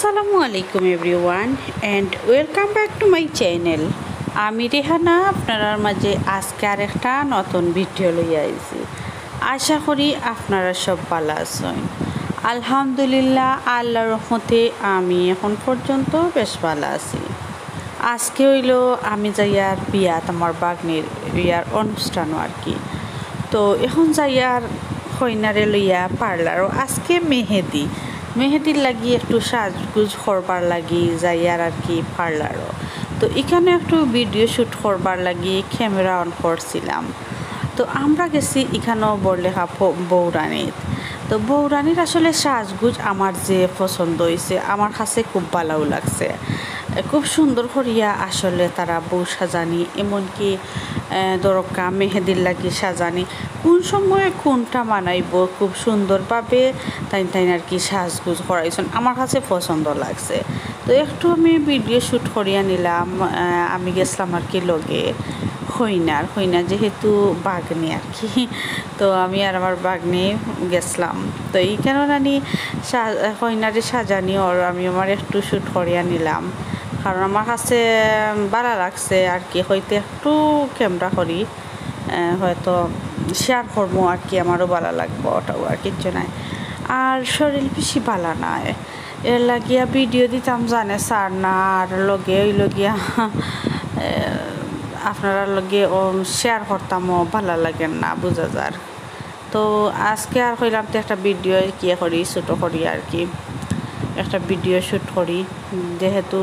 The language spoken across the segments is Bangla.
আসসালামু আলাইকুম everyone and welcome back to my channel. আমি রেহানা আপনার মাঝে আজকে আর একটা নতুন ভিডিও লইয়া আইছি। আশা করি আপনারা সব ভালো আছেন। আলহামদুলিল্লাহ, আল্লাহর রহমতে আমি এখন পর্যন্ত বেশ ভালো আছি। আজকে হইল আমি যাইয়ার বিয়াত আমার বাগনির বিয়ার অনুষ্ঠান আর কি। তো এখন যাইয়ার কইনারে লইয়া পার্লারও আজকে মেহেদির লাগি একটু সাজগুজ করবার লাগি যাইয়ার আর কি পার্লারও। তো এখানে একটু ভিডিও শ্যুট করবার লাগি ক্যামেরা অন করছিলাম। তো আমরা গেছি এখানেও বড়লেখা বৌরানিত। তো বৌরানির আসলে সাজগুজ আমার যে পছন্দ হয়েছে, আমার কাছে খুব ভালো লাগছে। খুব সুন্দর করিয়া আসলে তারা বউ সাজানি, এমনকি দরকা মেহেদির লাগি সাজানি, কোন সময়ে কোনটা মানাইব খুব সুন্দরভাবে তাই আর কি সাজগুজ করাইছেন, আমার কাছে পছন্দ লাগছে। তো একটু আমি ভিডিও শ্যুট করিয়া নিলাম। আমি গেছিলাম আর কি লগে হইনা যেহেতু বাগনি আর কি। তো আমি আর আমার বাগনি গেছিলাম। তো এই কারণে হইনারে সাজানি ওর আমি আমার একটু শ্যুট করিয়া নিলাম, কারণ আমার কাছে ভালো লাগছে আর কি। হয়তো একটু ক্যামেরা করি, হয়তো শেয়ার করবো আর কি, আমারও ভালো লাগবো, ওটাও আর কিচ্ছু নাই। আর শরীর বেশি ভালো নয়, এর লাগিয়া ভিডিও দিতাম জানে স্যার না, আর লগে ওই লগিয়া আপনারা লগে ও শেয়ার করতামও ভালো লাগেন না, বোঝা যার। তো আজকে আর হইলাম তো একটা ভিডিও কি করি, ছোটো করি আর কি, একটা ভিডিও শ্যুট করি, যেহেতু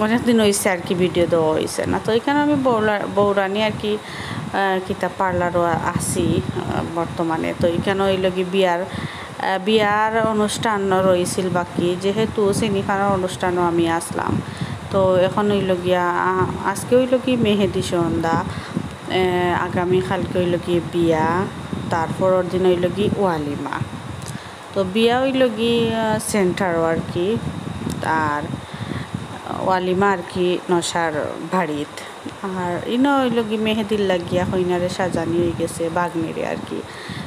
অনেক দিন হয়েছে আর কি ভিডিও দেওয়া হয়েছে না। তো এখানে আমি বৌরানি আর কি কিতাব পার্লারও আছি বর্তমানে। তো এখানে ওই লগি বিয়ার অনুষ্ঠান রয়েছিল বাকি, যেহেতু সিনিখানোর অনুষ্ঠানও আমি আসলাম। তো এখন ওই লগিয়া আজকে ওই লগি মেহেদি সন্ধ্যা, আগামীকালকে ওই লগি বিয়া, তারপরের দিন ওই লগি ওয়ালিমা। তো বিয়া হইল কি সেন্টারও আর কি, আর ওয়ালিমা আর কি নশার বাড়িত। আর ইনো হইল কি মেহেদির লাগিয়া হইনারে সাজানি হয়ে গেছে বাগনিরে আর কি।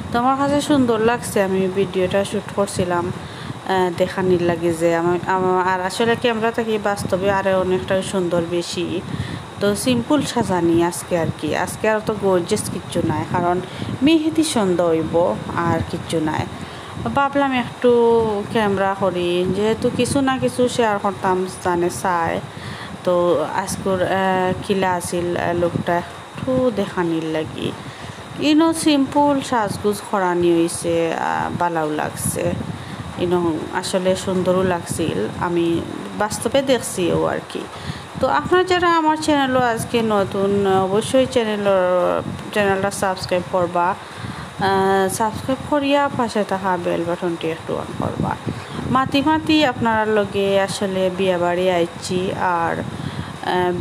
তো আমার কাছে সুন্দর লাগছে, আমি ভিডিওটা শ্যুট করছিলাম দেখানির লাগে যে আর আসলে ক্যামেরা থেকে বাস্তবে আরও অনেকটা সুন্দর বেশি। তো সিম্পল সাজানি আজকে আর কি, আজকে আর তো গর্জিয়াস কিচ্ছু নাই, কারণ মেহেদি সন্ধ্যা হইব আর কিচ্ছু নাই। ভাবলাম একটু ক্যামেরা করি, যেহেতু কিছু না কিছু শেয়ার করতাম জানে চাই। তো আজকের কিলা আছিল লোকটা একটু দেখানির লাগি, ইনো সিম্পল সাজগুজ করানি হয়েছে, ভালোও লাগছে, ইনো আসলে সুন্দরও লাগছিল, আমি বাস্তবে দেখছিও আর কি। তো আপনারা যারা আমার চ্যানেলও আজকে নতুন, অবশ্যই চ্যানেলটা সাবস্ক্রাইব করবা, সাবস্ক্রাইব করিয়া পাশে থাকা বেল বাটনটি একটু অন করবা। মাতি আপনারা লগে আসলে বিয়া বাড়ি আইছি, আর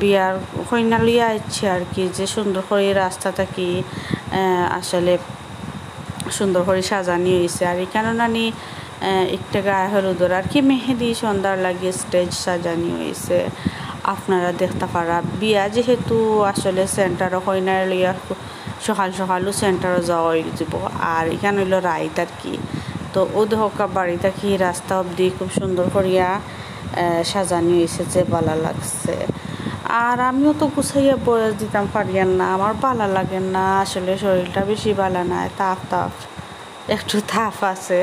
বিয়ার কইনা লিয়া আইছি আর কি, যে সুন্দর করে রাস্তা থাকি আসলে সুন্দর করে সাজানি হয়েছে। আর এখানে নানি একটা গায়ে হলুদর আর কি মেহেদি সন্ধ্যার লাগে স্টেজ সাজানি হয়েছে, আপনারা দেখতে পারা। বিয়া যেহেতু আসলে সেন্টারও কইনার লিয়া সকালও সেন্টারও যাওয়া হয়ে যাব, আর এখানে হইলো রাইত আর কি। তো ও দেখা বাড়ি থাকি রাস্তা অবধি খুব সুন্দর করিয়া সাজানি হয়েছে, যে ভালো লাগছে। আর আমিও তো গুছাইয়া বয়স দিতাম পারিয়ান না, আমার ভালো লাগেন না আসলে, শরীরটা বেশি ভালো নাই, একটু তাপ আছে,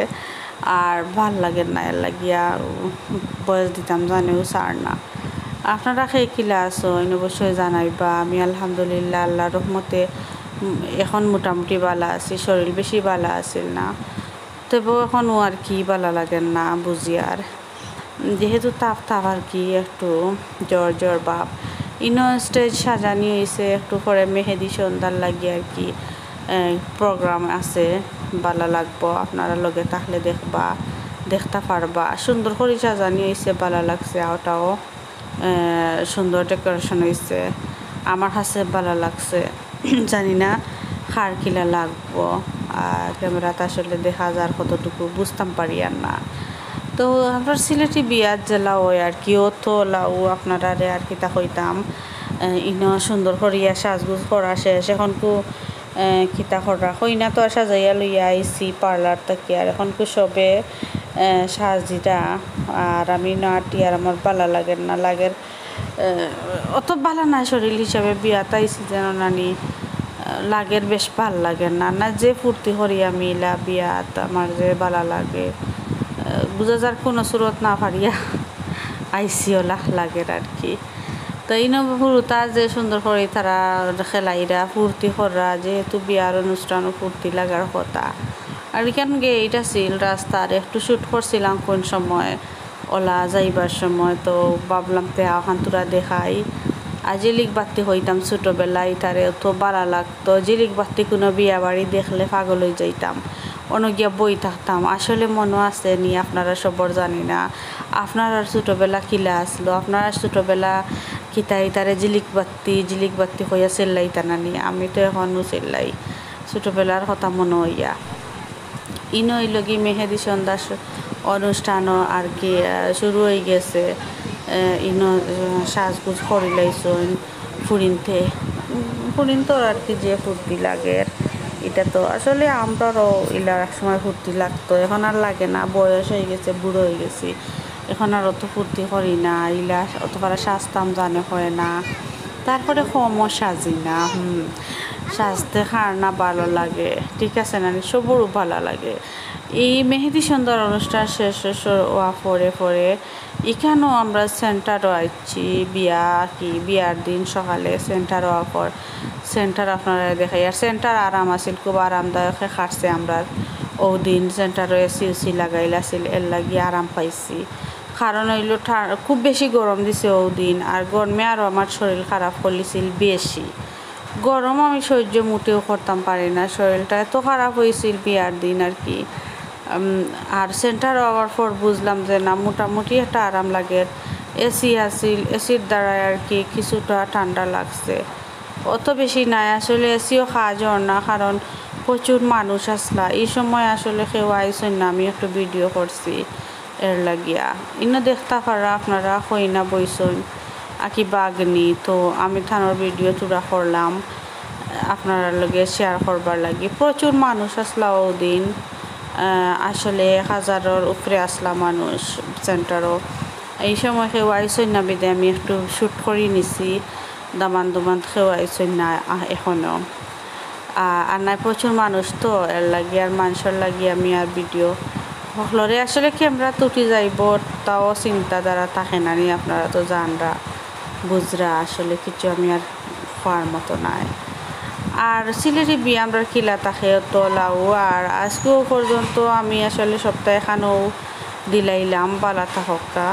আর ভাল লাগেন না, এর লাগিয়া বয়স দিতাম জানেও সার না। আপনারা খেয়ে কিলা আছো অবশ্যই জানাইবা। আমি আলহামদুলিল্লাহ আল্লাহর রহমতে এখন মোটামুটি ভালো আছি, শরীর বেশি ভালো আছিল না, তবুও এখনও আর কি ভালো লাগেন না বুঝি। আর যেহেতু তাপ আর কি একটু জ্বর ভাব, ইনো স্টেজ সাজানি হয়েছে, একটু পরে মেহেদি সন্ধ্যার লাগি আর কি প্রোগ্রাম আছে, ভালো লাগবো, আপনারা লগে থাকলে দেখতে পারবা। সুন্দর করে সাজানি হয়েছে, ভালো লাগছে, ওটাও সুন্দর ডেকোরেশন হয়েছে, আমার কাছে ভালো লাগছে। জানি না কার কিলা লাগবো, আর ক্যামেরাতে আসলে দেখা যার কতটুকু বুঝতাম পারি আর না। তো আপনার সিলেটি বিয়ার জেলা ওই আর কি, ও তো লাউ আপনারা আর কি তা হইতাম ইনো সুন্দর করিয়া সাজগুজ করা শেষ, এখন কিতা করা হই না, তো সাজাইয়া লইয়া আইসি পার্লার থেকে, আর এখন সবে সাজিটা আর আমি নাটি আর আমার ভালো লাগে না লাগের অত ভালো না শরীর হিসাবে বিয়া তাইছি যেন নানি লাগের বেশ ভাল লাগে না না যে ফুর্তি করি আমি ইলা বিয়াত আমার যে ভালো লাগে বুঝা যার কোনো সুরত না পারিয়া আইসিও লাগের আর কি। তো এই ফুরুতা যে সুন্দর করে তারা খেলাইরা ফুর্তি করা যেহেতু বিয়ার অনুষ্ঠান ফুর্তি লাগার কথা আর এখান গে এইটা ছিল রাস্তার একটু শ্যুট করছিলাম কোন সময় ওলা যাইবার সময় তো ভাবলাম তে আহান্তুরা দেখাই আর জিলিক বাত্তি হইতাম ছোটোবেলায় তারে তো ভালো লাগতো জিলিক বাত্তি কোনো বিয়া বাড়ি দেখলে পাগল হয়ে যাইতাম অনগিয়া বই থাকতাম আসলে মনে আছে নি আপনারা সবর জানি না আপনার ছোটোবেলা কিলা আসলো আপনারা ছোটোবেলা কিতাই তারে জিলিক বাত্তি হইয়া চেল্লাইতা নানি আমি তো এখনও চেল্লাই ছোটোবেলার কথা মনে হইয়া ইনো লগি মেহেদি সন্ধ্যা অনুষ্ঠানও আর কি শুরু হয়ে গেছে ইনো সাজগুজ করে লাইছন ফুরিন তো আর কি যে ফুর্তি লাগে এটা তো আসলে আমরাও ইলার এক সময় ফুর্তি লাগতো এখন আর লাগে না বয়স হয়ে গেছে বুড়ো হয়ে গেছি এখন আর অত ফুর্তি করি না ইলা অত পারা সাজতাম জানে হয় না তারপরে কমও সাজি না সাজতে খার না ভালো লাগে ঠিক আছে না সবরও ভালো লাগে এই মেহেদি সুন্দর অনুষ্ঠান শেষ হওয়া পরে এখানেও আমরা সেন্টারও আইছি বিয়ার দিন সকালে সেন্টার হওয়ার পর সেন্টার আপনারা দেখাই আর সেন্টার আরাম আছিল খুব আরামদায়ক খাটছে আমরা ও দিন সেন্টারও এসি লাগাইল আছিল এর লাগি আরাম পাইছি কারণ হইল খুব বেশি গরম দিছে ও দিন আর গরমে আরও আমার শরীর খারাপ করলিছিল বেশি গরম আমি সহ্য মোটেও করতাম পারি না শরীরটা এত খারাপ হয়েছিল বিয়ার দিন আর কি আর সেন্টার হওয়ার পর বুঝলাম যে না মোটামুটি একটা আরাম লাগে এসি আসিল এসির দ্বারা আর কি কিছুটা ঠান্ডা লাগছে অত বেশি নাই আসলে এসিও খাওয়া যাওয়ার না কারণ প্রচুর মানুষ আসলা এই সময় আসলে কেউ আইসেন না আমি একটু ভিডিও করছি এর লাগিয়া ইনো দেখতে পারা আপনারা হই না বইসন আকি বাগনি তো আমি থানোর ভিডিও তুলা করলাম আপনারা লগে শেয়ার করবার লাগি প্রচুর মানুষ আসলা ও দিন আসলে 1000-এর উপরে আসলা মানুষ সেন্টারও এই সময় কেউ আইসেন না বিদে আমি একটু শ্যুট করে নিছি দামান কেউ আইসেন না এখনও আর নাই প্রচুর মানুষ তো এর লাগি আর মানুষের লাগি আমি আর ভিডিও সকলরে আসলে ক্যামেরা তুটি যাইব তাও চিন্তাধারা থাকে না নি আপনারা তো জানরা বুঝরা আসলে কিছু আমি আর হওয়ার মতো নাই আর সিলেটি বিয়ে আমরা কিলা থাকে তোলাও আর আজকেও পর্যন্ত আমি আসলে সপ্তাহে এখানেও দিলাইলাম বালা থাকা